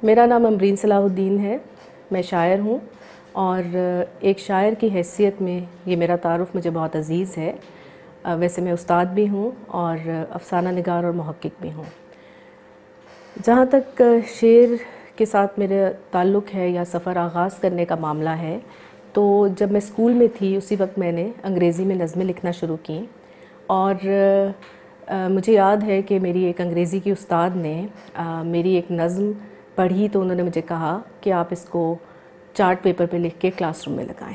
میرا نام امرین صلاح الدین ہے، میں شاعر ہوں اور ایک شاعر کی حیثیت میں یہ میرا تعارف مجھے بہت عزیز ہے۔ ویسے میں استاد بھی ہوں اور افسانہ نگار اور محقق بھی ہوں۔ جہاں تک شعر کے ساتھ میرے تعلق ہے یا سفر آغاز کرنے کا معاملہ ہے، تو جب میں اسکول میں تھی اسی وقت میں نے انگریزی میں نظمیں لکھنا شروع کیں اور مجھے یاد ہے کہ میری ایک انگریزی کی استاد نے میری ایک نظم پڑھی تو انہوں نے مجھے کہا کہ آپ اس کو چارٹ پیپر پہ لکھ کے کلاس روم میں لگائیں۔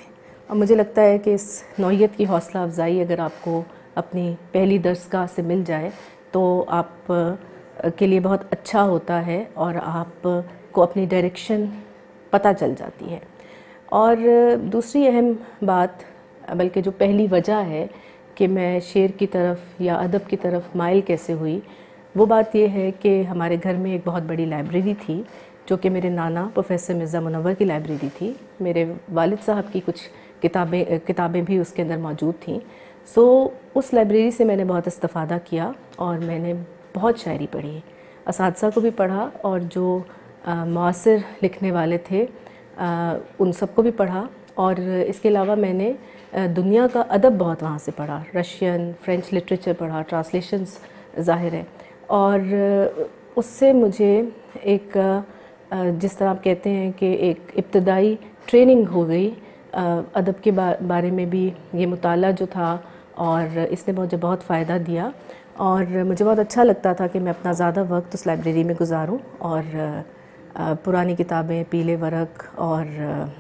اور مجھے لگتا ہے کہ اس نوعیت کی حوصلہ افزائی اگر آپ کو اپنی پہلی درسگاہ سے مل جائے تو آپ کے لیے بہت اچھا ہوتا ہے اور آپ کو اپنی ڈائریکشن پتہ چل جاتی ہے۔ اور دوسری اہم بات، بلکہ جو پہلی وجہ ہے کہ میں شعر کی طرف یا ادب کی طرف مائل کیسے ہوئی، وہ بات یہ ہے کہ ہمارے گھر میں ایک بہت بڑی لائبریری تھی جو کہ میرے نانا پروفیسر مرزا منور کی لائبریری تھی۔ میرے والد صاحب کی کچھ کتابیں بھی اس کے اندر موجود تھیں۔ اس لائبریری سے میں نے بہت استفادہ کیا اور میں نے بہت شاعری پڑھی، اساتذہ کو بھی پڑھا اور جو معاصر لکھنے والے تھے ان سب کو بھی پڑھا، اور اس کے علاوہ میں نے دنیا کا ادب بہت وہاں سے پڑھا، رشین، فرینچ لٹریچر پڑھا، ٹرانسلیشنز ظاہر ہے۔ اور اس سے مجھے ایک جس طرح آپ کہتے ہیں کہ ایک ابتدائی ٹریننگ ہو گئی ادب کے بارے میں بھی، یہ مطالعہ جو تھا، اور اس نے مجھے بہت فائدہ دیا اور مجھے بہت اچھا لگتا تھا کہ میں اپنا زیادہ وقت اس لائبریری میں گزاروں اور پرانی کتابیں، پیلے ورق اور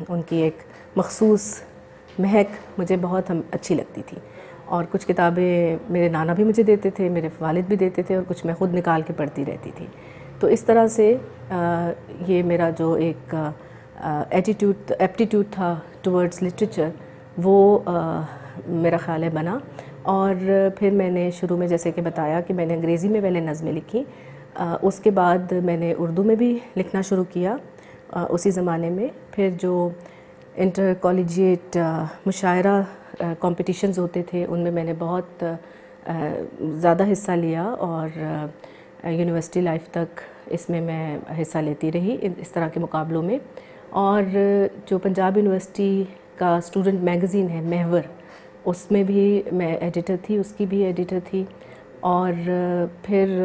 ان کی ایک مخصوص مہک مجھے بہت اچھی لگتی تھی۔ اور کچھ کتابیں میرے نانا بھی مجھے دیتے تھے، میرے والد بھی دیتے تھے، اور کچھ میں خود نکال کے پڑھتی رہتی تھی۔ تو اس طرح سے یہ میرا جو ایک ایپٹیٹیوڈ تھا ٹورڈز لٹریچر، وہ میرا خیال ہے بنا۔ اور پھر میں نے شروع میں جیسے کہ بتایا کہ میں نے انگریزی میں پہلے نظمیں لکھی، اس کے بعد میں نے اردو میں بھی لکھنا شروع کیا اسی زمانے میں۔ پھر جو انٹر کالجیٹ مشاعرہ کمپٹیشنز ہوتے تھے ان میں نے بہت زیادہ حصہ لیا اور یونیورسٹی لائف تک اس میں حصہ لیتی رہی اس طرح کے مقابلوں میں۔ اور جو پنجاب یونیورسٹی کا اسٹوڈنٹ میگزین ہے محور، اس میں بھی میں ایڈیٹر تھی، اس کی بھی ایڈیٹر تھی، اور پھر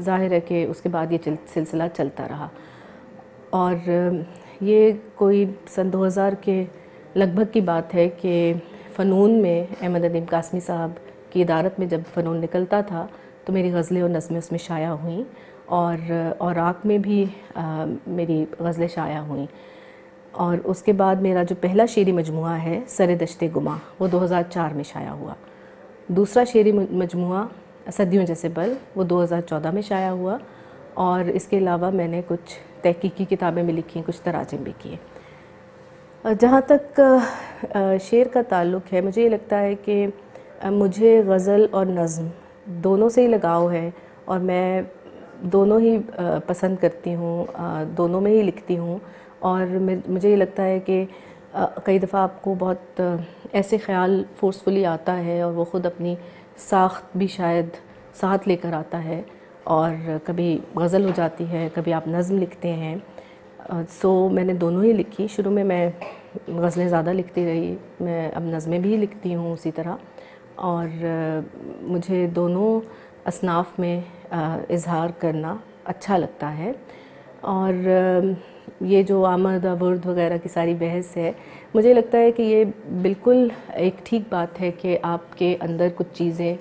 ظاہر ہے کہ اس کے بعد یہ سلسلہ چلتا رہا۔ اور یہ کوئی سن 2000 کے لگ بھگ کی بات ہے کہ فنون میں احمد ندیم قاسمی صاحب کی ادارت میں جب فنون نکلتا تھا تو میری غزلیں اور نظمیں اس میں شائع ہوئیں، اور اوراق میں بھی میری غزلیں شائع ہوئیں۔ اور اس کے بعد میرا جو پہلا شعری مجموعہ ہے سر دشت گماں، وہ 2004 میں شائع ہوا۔ دوسرا شعری مجموعہ صدیوں جیسے بل، وہ 2014 میں شائع ہوا، اور اس کے علاوہ میں نے کچھ تحقیقی کتابیں بھی لکھیں، کچھ تراجم بھی کیے۔ جہاں تک شعر کا تعلق ہے، مجھے یہ لگتا ہے کہ مجھے غزل اور نظم دونوں سے ہی لگاؤ ہے، اور میں دونوں ہی پسند کرتی ہوں، دونوں میں ہی لکھتی ہوں۔ اور مجھے یہ لگتا ہے کہ کئی دفعہ آپ کو بہت ایسے خیال فورسفلی آتا ہے اور وہ خود اپنی ساخت بھی شاید ساتھ لے کر آتا ہے، اور کبھی غزل ہو جاتی ہے، کبھی آپ نظم لکھتے ہیں۔ میں نے دونوں ہی لکھی۔ شروع میں غزلیں زیادہ لکھتی رہی، میں اب نظمیں بھی لکھتی ہوں اسی طرح، اور مجھے دونوں اصناف میں اظہار کرنا اچھا لگتا ہے۔ اور یہ جو آمد ورد وغیرہ کی ساری بحث ہے، مجھے لگتا ہے کہ یہ بالکل ایک ٹھیک بات ہے کہ آپ کے اندر کچھ چیزیں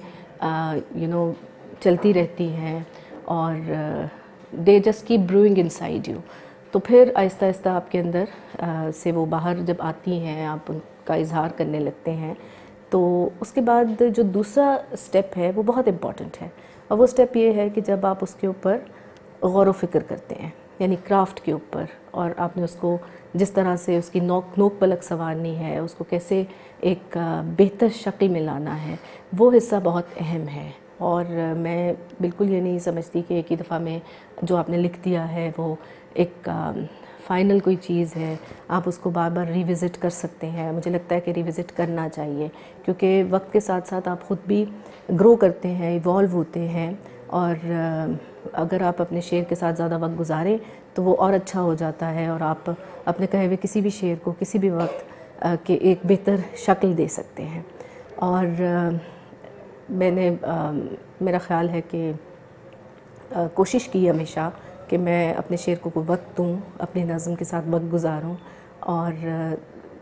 چلتی رہتی ہیں، اور they just keep بروئنگ in side you, تو پھر آہستہ آہستہ آپ کے اندر سے وہ باہر جب آتی ہیں، آپ ان کا اظہار کرنے لگتے ہیں، تو اس کے بعد جو دوسرا سٹیپ ہے وہ بہت امپورٹنٹ ہے، اور وہ سٹیپ یہ ہے کہ جب آپ اس کے اوپر غور و فکر کرتے ہیں، یعنی کرافٹ کے اوپر، اور آپ نے اس کو جس طرح سے اس کی نوک پلک سنوارنی ہے، اس کو کیسے ایک بہتر شکل میں لانا ہے، وہ حصہ بہت اہم ہے۔ اور میں بالکل یہ نہیں سمجھتی کہ ایک ہی دفعہ میں جو آپ نے لکھ دیا ہے وہ ایک فائنل کوئی چیز ہے، آپ اس کو بار بار ریوزٹ کر سکتے ہیں۔ مجھے لگتا ہے کہ ریوزٹ کرنا چاہیے، کیونکہ وقت کے ساتھ ساتھ آپ خود بھی گرو کرتے ہیں، ایوالو ہوتے ہیں، اور اگر آپ اپنے شعر کے ساتھ زیادہ وقت گزاریں تو وہ اور اچھا ہو جاتا ہے، اور آپ اپنے کہے ہوئے کسی بھی شعر کو کسی بھی وقت کہ ایک بہتر شکل دے سکتے ہیں۔ اور میں نے میرا خیال ہے کہ کوشش کی ہمیشہ کہ میں اپنے شعر کو وقت دوں، اپنی نظم کے ساتھ وقت گزاروں، اور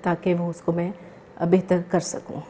تاکہ وہ اس کو میں بہتر کر سکوں۔